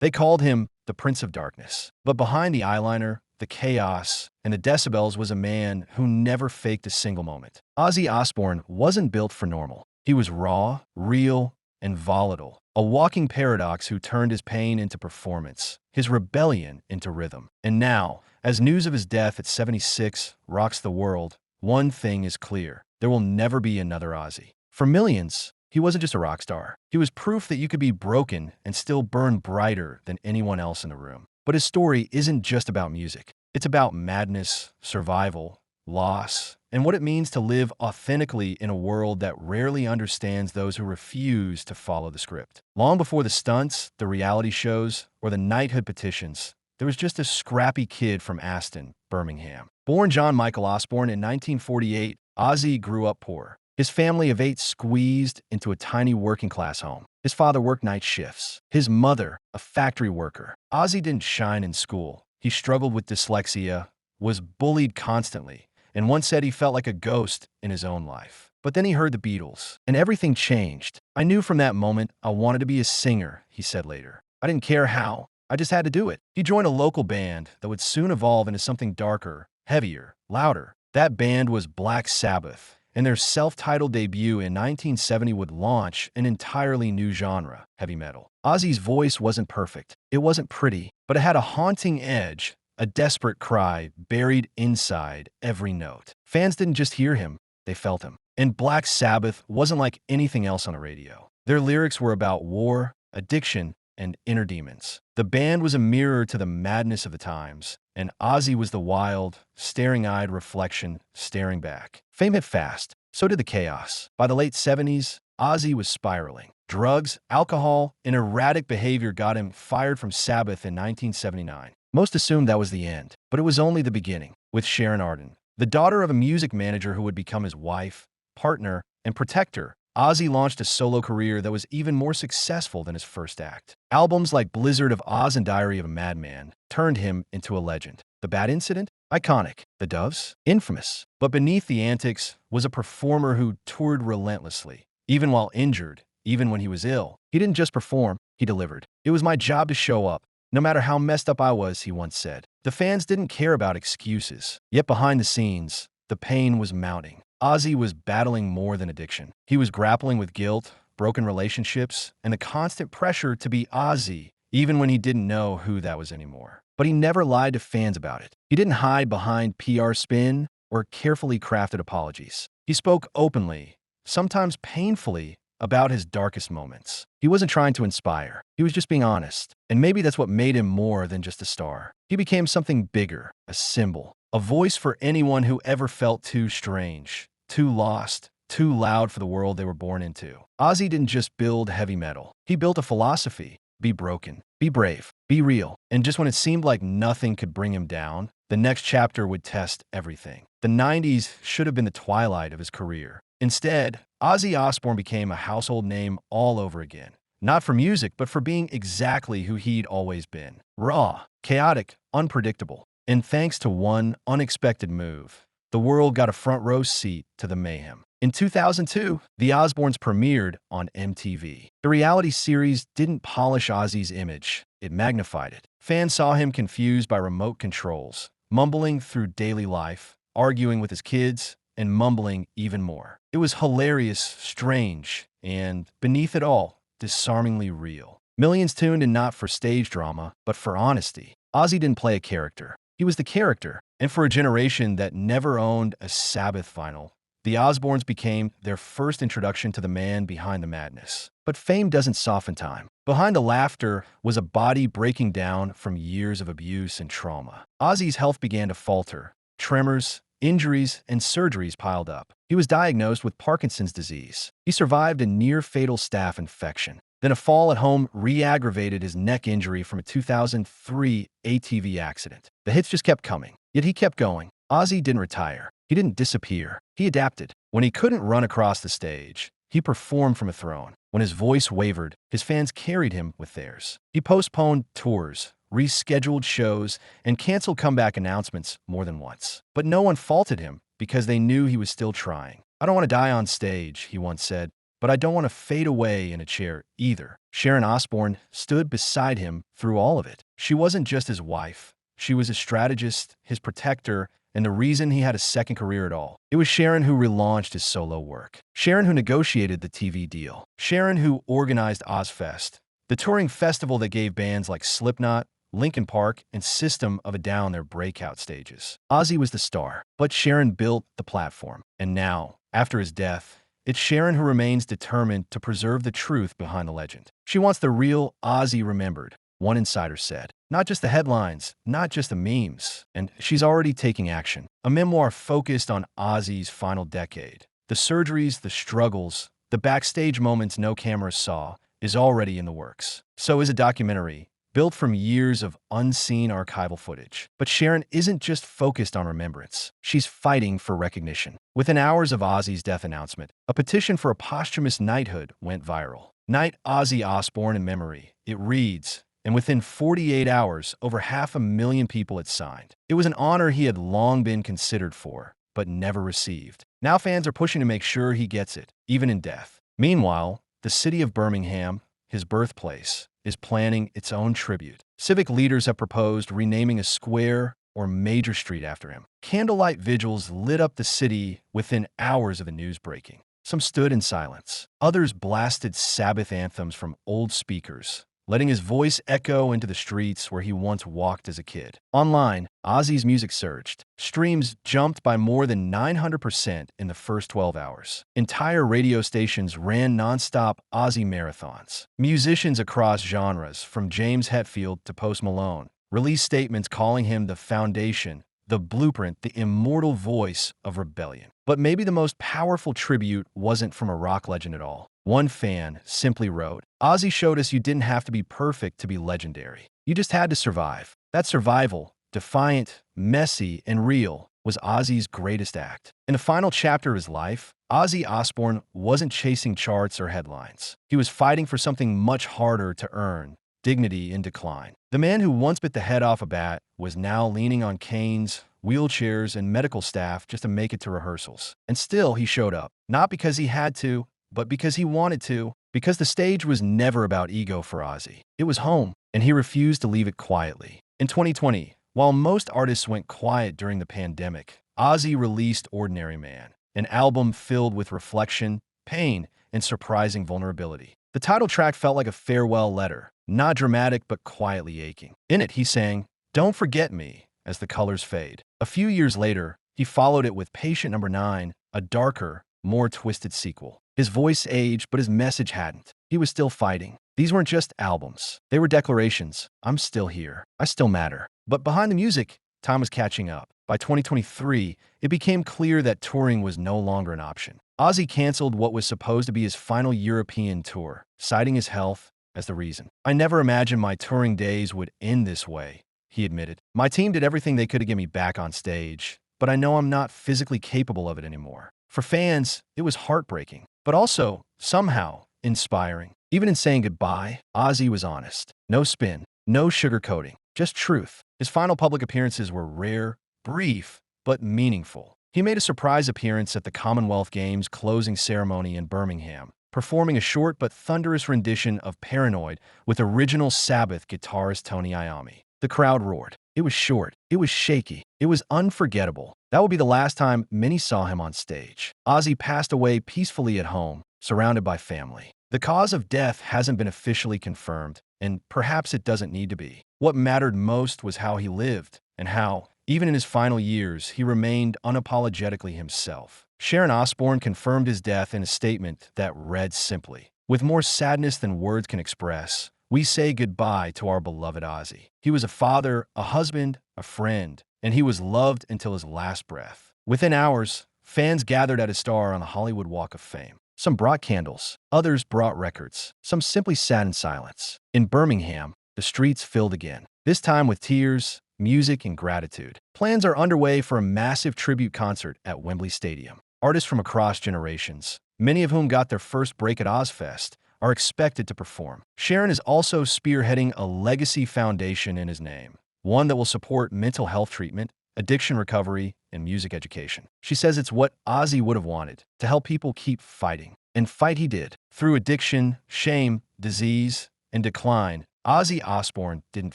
They called him the Prince of Darkness. But behind the eyeliner, the chaos, and the decibels was a man who never faked a single moment. Ozzy Osbourne wasn't built for normal. He was raw, real, and volatile. A walking paradox who turned his pain into performance, his rebellion into rhythm. And now, as news of his death at 76 rocks the world, one thing is clear. There will never be another Ozzy. For millions, he wasn't just a rock star. He was proof that you could be broken and still burn brighter than anyone else in the room. But his story isn't just about music. It's about madness, survival, loss, and what it means to live authentically in a world that rarely understands those who refuse to follow the script. Long before the stunts, the reality shows, or the knighthood petitions, there was just a scrappy kid from Aston, Birmingham. Born John Michael Osbourne in 1948, Ozzy grew up poor. His family of 8 squeezed into a tiny working-class home. His father worked night shifts. His mother, a factory worker. Ozzy didn't shine in school. He struggled with dyslexia, was bullied constantly, and once said he felt like a ghost in his own life. But then he heard the Beatles, and everything changed. I knew from that moment I wanted to be a singer, he said later. I didn't care how. I just had to do it. He joined a local band that would soon evolve into something darker, heavier, louder. That band was Black Sabbath, and their self-titled debut in 1970 would launch an entirely new genre, heavy metal. Ozzy's voice wasn't perfect. It wasn't pretty, but it had a haunting edge, a desperate cry buried inside every note. Fans didn't just hear him, they felt him. And Black Sabbath wasn't like anything else on the radio. Their lyrics were about war, addiction, and inner demons. The band was a mirror to the madness of the times, and Ozzy was the wild, staring-eyed reflection staring back. Fame hit fast, so did the chaos. By the late 70s, Ozzy was spiraling. Drugs, alcohol, and erratic behavior got him fired from Sabbath in 1979. Most assumed that was the end, but it was only the beginning. With Sharon Osbourne, the daughter of a music manager who would become his wife, partner, and protector, Ozzy launched a solo career that was even more successful than his first act. Albums like Blizzard of Oz and Diary of a Madman turned him into a legend. The Bad Incident? Iconic. The Doves? Infamous. But beneath the antics was a performer who toured relentlessly. Even while injured, even when he was ill, he didn't just perform, he delivered. It was my job to show up, no matter how messed up I was, he once said. The fans didn't care about excuses. Yet behind the scenes, the pain was mounting. Ozzy was battling more than addiction. He was grappling with guilt, broken relationships, and the constant pressure to be Ozzy, even when he didn't know who that was anymore. But he never lied to fans about it. He didn't hide behind PR spin or carefully crafted apologies. He spoke openly, sometimes painfully, about his darkest moments. He wasn't trying to inspire. He was just being honest. And maybe that's what made him more than just a star. He became something bigger, a symbol, a voice for anyone who ever felt too strange, too lost, too loud for the world they were born into. Ozzy didn't just build heavy metal. He built a philosophy. Be broken. Be brave. Be real. And just when it seemed like nothing could bring him down, the next chapter would test everything. The 90s should have been the twilight of his career. Instead, Ozzy Osbourne became a household name all over again. Not for music, but for being exactly who he'd always been. Raw, chaotic, unpredictable. And thanks to one unexpected move, the world got a front row seat to the mayhem. In 2002, The Osbournes premiered on MTV. The reality series didn't polish Ozzy's image, it magnified it. Fans saw him confused by remote controls, mumbling through daily life, arguing with his kids, and mumbling even more. It was hilarious, strange, and, beneath it all, disarmingly real. Millions tuned in not for stage drama, but for honesty. Ozzy didn't play a character. He was the character. And for a generation that never owned a Sabbath vinyl, the Osbournes became their first introduction to the man behind the madness. But fame doesn't soften time. Behind the laughter was a body breaking down from years of abuse and trauma. Ozzy's health began to falter. Tremors, injuries, and surgeries piled up. He was diagnosed with Parkinson's disease. He survived a near-fatal staph infection. Then a fall at home re-aggravated his neck injury from a 2003 ATV accident. The hits just kept coming. Yet he kept going. Ozzy didn't retire. He didn't disappear. He adapted. When he couldn't run across the stage, he performed from a throne. When his voice wavered, his fans carried him with theirs. He postponed tours, rescheduled shows, and canceled comeback announcements more than once. But no one faulted him because they knew he was still trying. I don't want to die on stage, he once said. but I don't want to fade away in a chair either. Sharon Osbourne stood beside him through all of it. She wasn't just his wife. She was his strategist, his protector, and the reason he had a second career at all. It was Sharon who relaunched his solo work. Sharon who negotiated the TV deal. Sharon who organized Ozfest, the touring festival that gave bands like Slipknot, Linkin Park, and System of a Down their breakout stages. Ozzy was the star, but Sharon built the platform. And now, after his death, it's Sharon who remains determined to preserve the truth behind the legend. She wants the real Ozzy remembered, one insider said. Not just the headlines, not just the memes. And she's already taking action. A memoir focused on Ozzy's final decade. The surgeries, the struggles, the backstage moments no camera saw is already in the works. So is a documentary, built from years of unseen archival footage. But Sharon isn't just focused on remembrance. She's fighting for recognition. Within hours of Ozzy's death announcement, a petition for a posthumous knighthood went viral. Knight Ozzy Osbourne in memory. It reads, and within 48 hours, over 500,000 people had signed. It was an honor he had long been considered for, but never received. Now fans are pushing to make sure he gets it, even in death. Meanwhile, the city of Birmingham, his birthplace, is planning its own tribute. Civic leaders have proposed renaming a square or major street after him. Candlelight vigils lit up the city within hours of the news breaking. Some stood in silence. Others blasted Sabbath anthems from old speakers, letting his voice echo into the streets where he once walked as a kid. Online, Ozzy's music surged. Streams jumped by more than 900% in the first 12 hours. Entire radio stations ran nonstop Ozzy marathons. Musicians across genres, from James Hetfield to Post Malone, released statements calling him the foundation, the blueprint, the immortal voice of rebellion. But maybe the most powerful tribute wasn't from a rock legend at all. One fan simply wrote, Ozzy showed us you didn't have to be perfect to be legendary. You just had to survive. That survival, defiant, messy, and real, was Ozzy's greatest act. In the final chapter of his life, Ozzy Osbourne wasn't chasing charts or headlines. He was fighting for something much harder to earn: dignity in decline. The man who once bit the head off a bat was now leaning on canes, wheelchairs, and medical staff just to make it to rehearsals. And still, he showed up. Not because he had to, but because he wanted to. Because the stage was never about ego for Ozzy. It was home, and he refused to leave it quietly. In 2020, while most artists went quiet during the pandemic, Ozzy released Ordinary Man, an album filled with reflection, pain, and surprising vulnerability. The title track felt like a farewell letter, not dramatic but quietly aching. In it, he sang, "Don't Forget Me," as the colors fade. A few years later, he followed it with Patient Number 9, a darker, more twisted sequel. His voice aged, but his message hadn't. He was still fighting. These weren't just albums. They were declarations. I'm still here. I still matter. But behind the music, time was catching up. By 2023, it became clear that touring was no longer an option. Ozzy canceled what was supposed to be his final European tour, citing his health as the reason. I never imagined my touring days would end this way, he admitted. My team did everything they could to get me back on stage, but I know I'm not physically capable of it anymore. For fans, it was heartbreaking, but also, somehow, inspiring. Even in saying goodbye, Ozzy was honest. No spin, no sugarcoating, just truth. His final public appearances were rare, brief, but meaningful. He made a surprise appearance at the Commonwealth Games closing ceremony in Birmingham, performing a short but thunderous rendition of Paranoid with original Sabbath guitarist Tony Iommi. The crowd roared. It was short. It was shaky. It was unforgettable. That would be the last time many saw him on stage. Ozzy passed away peacefully at home, surrounded by family. The cause of death hasn't been officially confirmed, and perhaps it doesn't need to be. What mattered most was how he lived, and how, even in his final years, he remained unapologetically himself. Sharon Osbourne confirmed his death in a statement that read simply, "With more sadness than words can express, we say goodbye to our beloved Ozzy. He was a father, a husband, a friend, and he was loved until his last breath." Within hours, fans gathered at his star on the Hollywood Walk of Fame. Some brought candles, others brought records, some simply sat in silence. In Birmingham, the streets filled again, this time with tears, music, and gratitude. Plans are underway for a massive tribute concert at Wembley Stadium. Artists from across generations, many of whom got their first break at Ozfest, are expected to perform. Sharon is also spearheading a legacy foundation in his name, one that will support mental health treatment, addiction recovery, and music education. She says it's what Ozzy would have wanted, to help people keep fighting. And fight he did. Through addiction, shame, disease, and decline, Ozzy Osbourne didn't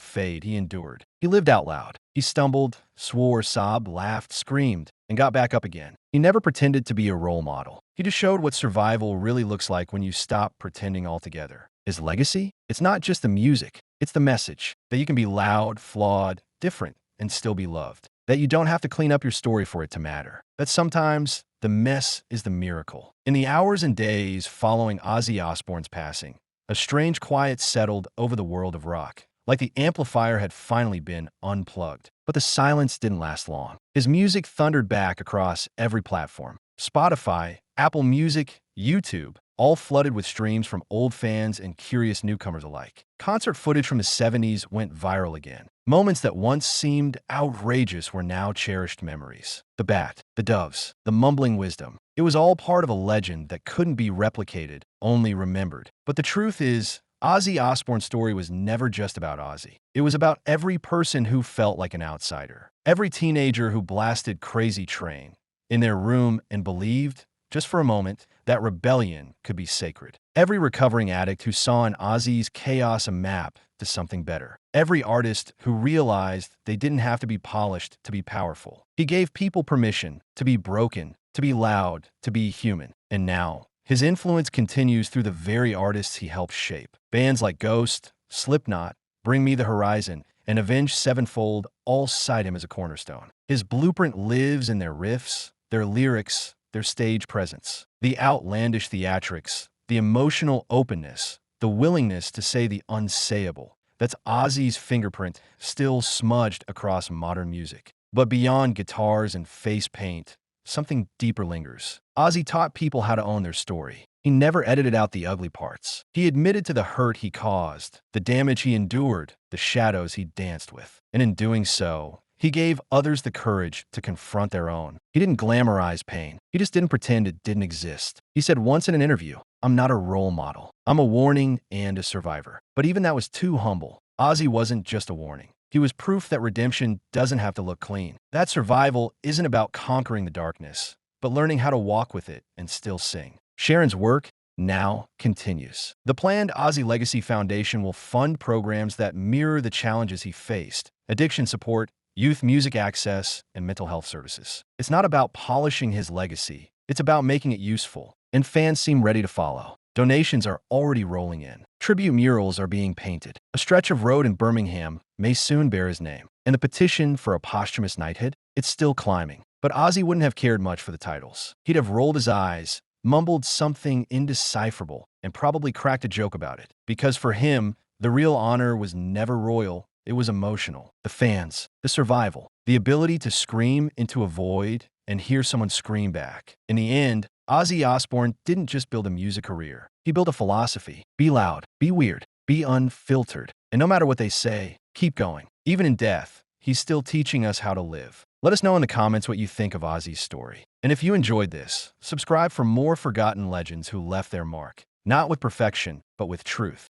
fade, he endured. He lived out loud. He stumbled, swore, sobbed, laughed, screamed, and got back up again. He never pretended to be a role model. He just showed what survival really looks like when you stop pretending altogether. His legacy? It's not just the music, it's the message that you can be loud, flawed, different, and still be loved. That you don't have to clean up your story for it to matter. That sometimes the mess is the miracle. In the hours and days following Ozzy Osbourne's passing, a strange quiet settled over the world of rock, like the amplifier had finally been unplugged. But the silence didn't last long. His music thundered back across every platform. Spotify, Apple Music, YouTube, all flooded with streams from old fans and curious newcomers alike. Concert footage from the 70s went viral again. Moments that once seemed outrageous were now cherished memories. The bat, the doves, the mumbling wisdom. It was all part of a legend that couldn't be replicated, only remembered. But the truth is, Ozzy Osbourne's story was never just about Ozzy. It was about every person who felt like an outsider. Every teenager who blasted Crazy Train in their room and believed, just for a moment, that rebellion could be sacred. Every recovering addict who saw in Ozzy's chaos a map to something better. Every artist who realized they didn't have to be polished to be powerful. He gave people permission to be broken, to be loud, to be human. And now, his influence continues through the very artists he helped shape. Bands like Ghost, Slipknot, Bring Me the Horizon, and Avenged Sevenfold all cite him as a cornerstone. His blueprint lives in their riffs, their lyrics, their stage presence, the outlandish theatrics, the emotional openness, the willingness to say the unsayable. That's Ozzy's fingerprint still smudged across modern music. But beyond guitars and face paint, something deeper lingers. Ozzy taught people how to own their story. He never edited out the ugly parts. He admitted to the hurt he caused, the damage he endured, the shadows he danced with. And in doing so, he gave others the courage to confront their own. He didn't glamorize pain. He just didn't pretend it didn't exist. He said once in an interview, "I'm not a role model. I'm a warning and a survivor." But even that was too humble. Ozzy wasn't just a warning. He was proof that redemption doesn't have to look clean. That survival isn't about conquering the darkness, but learning how to walk with it and still sing. Sharon's work now continues. The planned Ozzy Legacy Foundation will fund programs that mirror the challenges he faced: addiction support, youth music access, and mental health services. It's not about polishing his legacy. It's about making it useful. And fans seem ready to follow. Donations are already rolling in. Tribute murals are being painted. A stretch of road in Birmingham may soon bear his name. And the petition for a posthumous knighthood? It's still climbing. But Ozzy wouldn't have cared much for the titles. He'd have rolled his eyes, mumbled something indecipherable, and probably cracked a joke about it. Because for him, the real honor was never royal. It was emotional. The fans, the survival, the ability to scream into a void and hear someone scream back. In the end, Ozzy Osbourne didn't just build a music career. He built a philosophy. Be loud, be weird, be unfiltered. And no matter what they say, keep going. Even in death, he's still teaching us how to live. Let us know in the comments what you think of Ozzy's story. And if you enjoyed this, subscribe for more forgotten legends who left their mark, not with perfection, but with truth.